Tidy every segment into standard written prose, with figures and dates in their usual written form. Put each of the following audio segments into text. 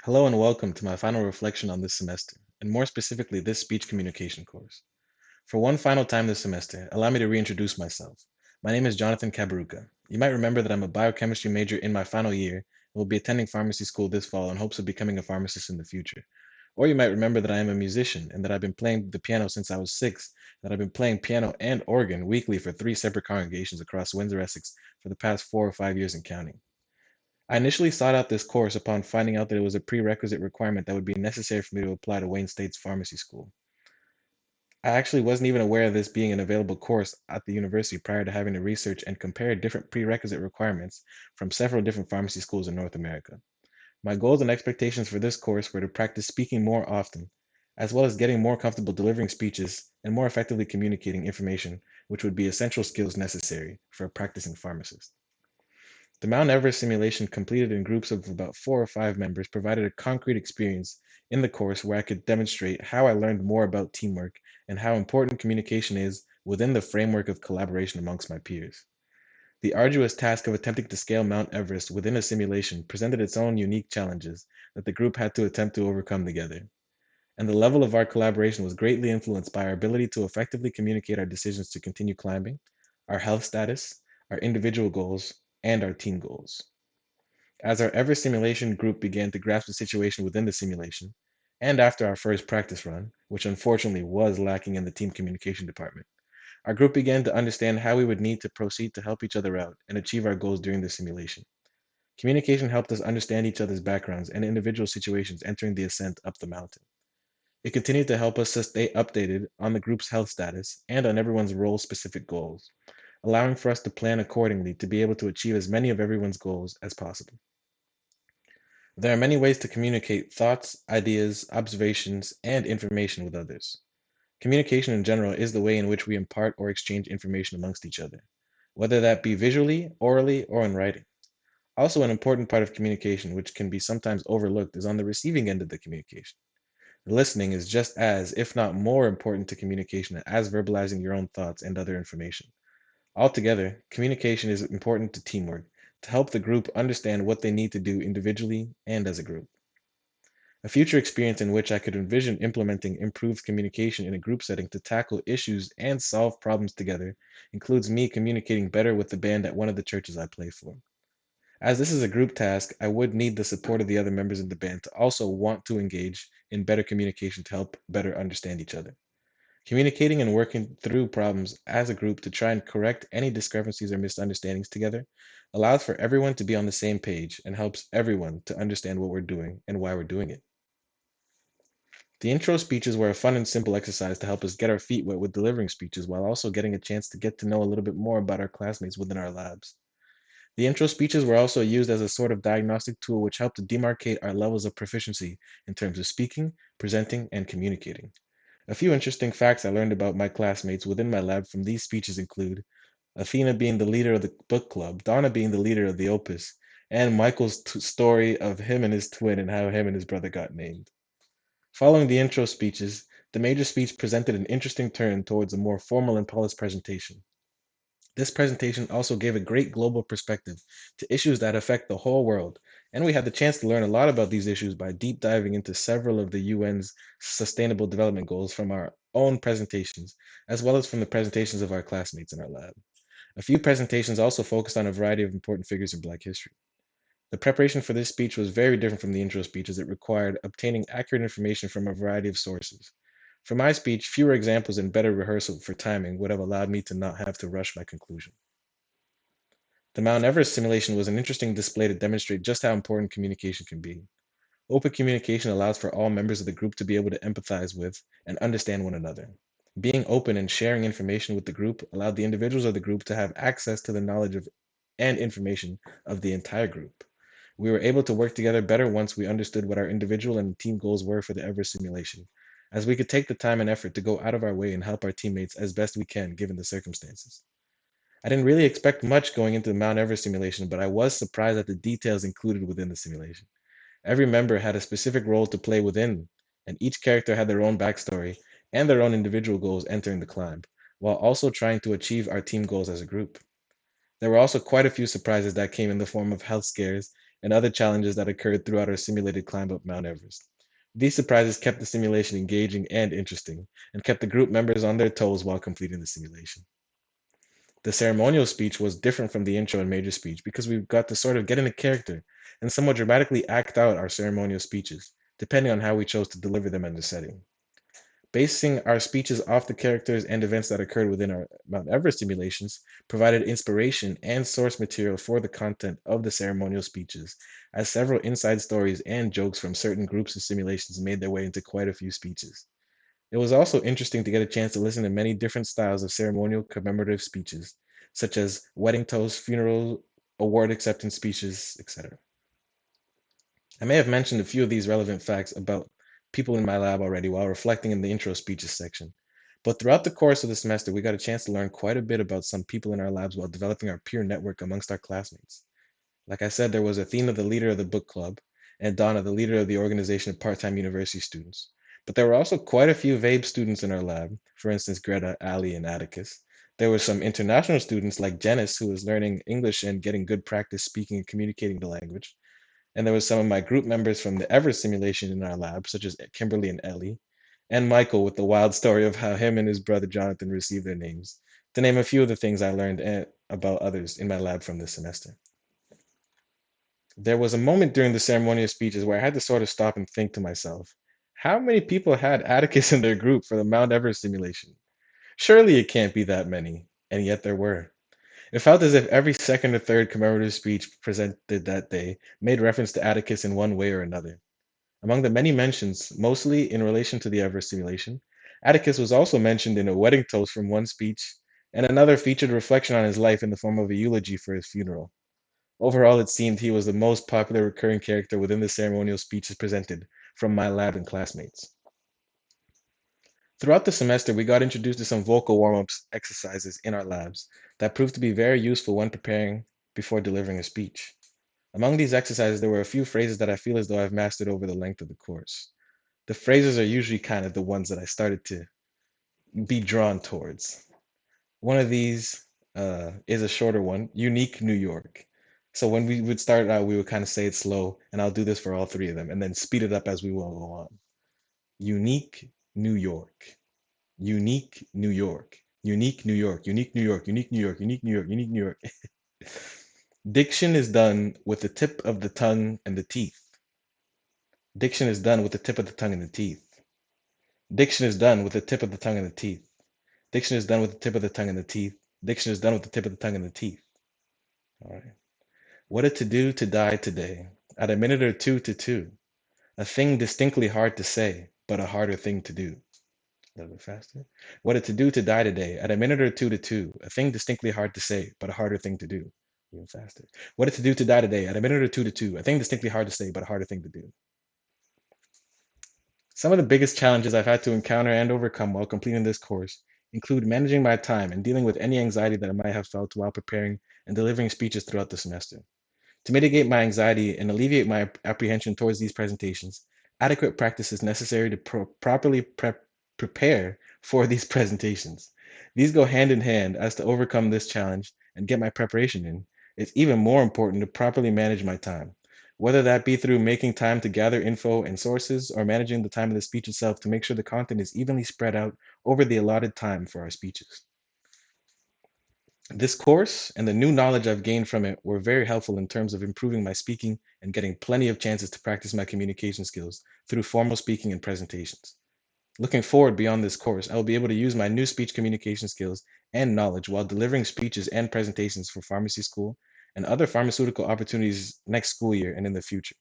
Hello and welcome to my final reflection on this semester, and more specifically, this speech communication course. For one final time this semester, allow me to reintroduce myself. My name is Jonathan Kaberuka. You might remember that I'm a biochemistry major in my final year and will be attending pharmacy school this fall in hopes of becoming a pharmacist in the future. Or you might remember that I am a musician and that I've been playing the piano since I was 6, that I've been playing piano and organ weekly for 3 separate congregations across Windsor, Essex for the past 4 or 5 years and counting. I initially sought out this course upon finding out that it was a prerequisite requirement that would be necessary for me to apply to Wayne State's pharmacy school. I actually wasn't even aware of this being an available course at the university prior to having to research and compare different prerequisite requirements from several different pharmacy schools in North America. My goals and expectations for this course were to practice speaking more often, as well as getting more comfortable delivering speeches and more effectively communicating information, which would be essential skills necessary for a practicing pharmacist. The Mount Everest simulation, completed in groups of about 4 or 5 members, provided a concrete experience in the course where I could demonstrate how I learned more about teamwork and how important communication is within the framework of collaboration amongst my peers. The arduous task of attempting to scale Mount Everest within a simulation presented its own unique challenges that the group had to attempt to overcome together. And the level of our collaboration was greatly influenced by our ability to effectively communicate our decisions to continue climbing, our health status, our individual goals, and our team goals. As our Ever simulation group began to grasp the situation within the simulation, and after our first practice run, which unfortunately was lacking in the team communication department, our group began to understand how we would need to proceed to help each other out and achieve our goals during the simulation. Communication helped us understand each other's backgrounds and individual situations entering the ascent up the mountain. It continued to help us to stay updated on the group's health status and on everyone's role specific goals, allowing for us to plan accordingly to be able to achieve as many of everyone's goals as possible. There are many ways to communicate thoughts, ideas, observations, and information with others. Communication in general is the way in which we impart or exchange information amongst each other, whether that be visually, orally, or in writing. Also, an important part of communication, which can be sometimes overlooked, is on the receiving end of the communication. Listening is just as, if not more important to communication as verbalizing your own thoughts and other information. Altogether, communication is important to teamwork to help the group understand what they need to do individually and as a group. A future experience in which I could envision implementing improved communication in a group setting to tackle issues and solve problems together includes me communicating better with the band at one of the churches I play for. As this is a group task, I would need the support of the other members in the band to also want to engage in better communication to help better understand each other. Communicating and working through problems as a group to try and correct any discrepancies or misunderstandings together allows for everyone to be on the same page and helps everyone to understand what we're doing and why we're doing it. The intro speeches were a fun and simple exercise to help us get our feet wet with delivering speeches while also getting a chance to get to know a little bit more about our classmates within our labs. The intro speeches were also used as a sort of diagnostic tool which helped to demarcate our levels of proficiency in terms of speaking, presenting, and communicating. A few interesting facts I learned about my classmates within my lab from these speeches include Athena being the leader of the book club, Donna being the leader of the opus, and Michael's story of him and his twin and how him and his brother got named. Following the intro speeches, the major speech presented an interesting turn towards a more formal and polished presentation. This presentation also gave a great global perspective to issues that affect the whole world, and we had the chance to learn a lot about these issues by deep diving into several of the UN's Sustainable Development Goals from our own presentations, as well as from the presentations of our classmates in our lab. A few presentations also focused on a variety of important figures in Black history. The preparation for this speech was very different from the intro speech as it required obtaining accurate information from a variety of sources. For my speech, fewer examples and better rehearsal for timing would have allowed me to not have to rush my conclusion. The Mount Everest simulation was an interesting display to demonstrate just how important communication can be. Open communication allows for all members of the group to be able to empathize with and understand one another. Being open and sharing information with the group allowed the individuals of the group to have access to the knowledge of and information of the entire group. We were able to work together better once we understood what our individual and team goals were for the Everest simulation, as we could take the time and effort to go out of our way and help our teammates as best we can given the circumstances. I didn't really expect much going into the Mount Everest simulation, but I was surprised at the details included within the simulation. Every member had a specific role to play within, and each character had their own backstory and their own individual goals entering the climb, while also trying to achieve our team goals as a group. There were also quite a few surprises that came in the form of health scares and other challenges that occurred throughout our simulated climb up Mount Everest. These surprises kept the simulation engaging and interesting, and kept the group members on their toes while completing the simulation. The ceremonial speech was different from the intro and major speech because we got to sort of get into character and somewhat dramatically act out our ceremonial speeches, depending on how we chose to deliver them in the setting. Basing our speeches off the characters and events that occurred within our Mount Everest simulations provided inspiration and source material for the content of the ceremonial speeches, as several inside stories and jokes from certain groups and simulations made their way into quite a few speeches. It was also interesting to get a chance to listen to many different styles of ceremonial commemorative speeches, such as wedding toasts, funeral, award acceptance speeches, etc. I may have mentioned a few of these relevant facts about people in my lab already while reflecting in the intro speeches section. But throughout the course of the semester, we got a chance to learn quite a bit about some people in our labs while developing our peer network amongst our classmates. Like I said, there was Athena, the leader of the book club, and Donna, the leader of the organization of part time university students. But there were also quite a few VABE students in our lab, for instance, Greta, Ali, and Atticus. There were some international students like Janice, who was learning English and getting good practice speaking and communicating the language. And there was some of my group members from the Everest simulation in our lab, such as Kimberly and Ellie, and Michael with the wild story of how him and his brother Jonathan received their names, to name a few of the things I learned about others in my lab from this semester. There was a moment during the ceremonial speeches where I had to sort of stop and think to myself, how many people had Atticus in their group for the Mount Everest simulation? Surely it can't be that many, and yet there were. It felt as if every second or third commemorative speech presented that day made reference to Atticus in one way or another. Among the many mentions, mostly in relation to the Everest simulation, Atticus was also mentioned in a wedding toast from one speech, and another featured reflection on his life in the form of a eulogy for his funeral. Overall, it seemed he was the most popular recurring character within the ceremonial speeches presented from my lab and classmates. Throughout the semester, we got introduced to some vocal warm-ups exercises in our labs that proved to be very useful when preparing before delivering a speech. Among these exercises, there were a few phrases that I feel as though I've mastered over the length of the course. The phrases are usually kind of the ones that I started to be drawn towards. One of these is a shorter one, unique New York. So when we would start out, we would kind of say it slow, and I'll do this for all three of them, and then speed it up as we will go on. Unique New York. Unique New York. Unique New York. Unique New York. Unique New York. Unique New York. Unique New York. Diction is done with the tip of the tongue and the teeth. Diction is done with the tip of the tongue and the teeth. Diction is done with the tip of the tongue and the teeth. Diction is done with the tip of the tongue and the teeth. Diction is done with the tip of the tongue and the teeth. All right. What a to do to die today. At a minute or two to two. A thing distinctly hard to say, but a harder thing to do. A little bit faster. What a to do to die today. At a minute or two to two. A thing distinctly hard to say, but a harder thing to do. Even faster. What a to do to die today. At a minute or two to two. A thing distinctly hard to say, but a harder thing to do. Some of the biggest challenges I've had to encounter and overcome while completing this course include managing my time and dealing with any anxiety that I might have felt while preparing and delivering speeches throughout the semester. To mitigate my anxiety and alleviate my apprehension towards these presentations, adequate practice is necessary to properly prepare for these presentations. These go hand in hand. As to overcome this challenge and get my preparation in, it's even more important to properly manage my time, whether that be through making time to gather info and sources or managing the time of the speech itself to make sure the content is evenly spread out over the allotted time for our speeches. This course and the new knowledge I've gained from it were very helpful in terms of improving my speaking and getting plenty of chances to practice my communication skills through formal speaking and presentations. Looking forward beyond this course, I will be able to use my new speech communication skills and knowledge while delivering speeches and presentations for pharmacy school and other pharmaceutical opportunities next school year and in the future.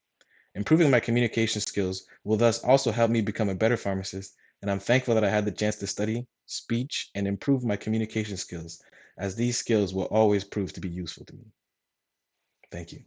Improving my communication skills will thus also help me become a better pharmacist, and I'm thankful that I had the chance to study, speech, and improve my communication skills, as these skills will always prove to be useful to me. Thank you.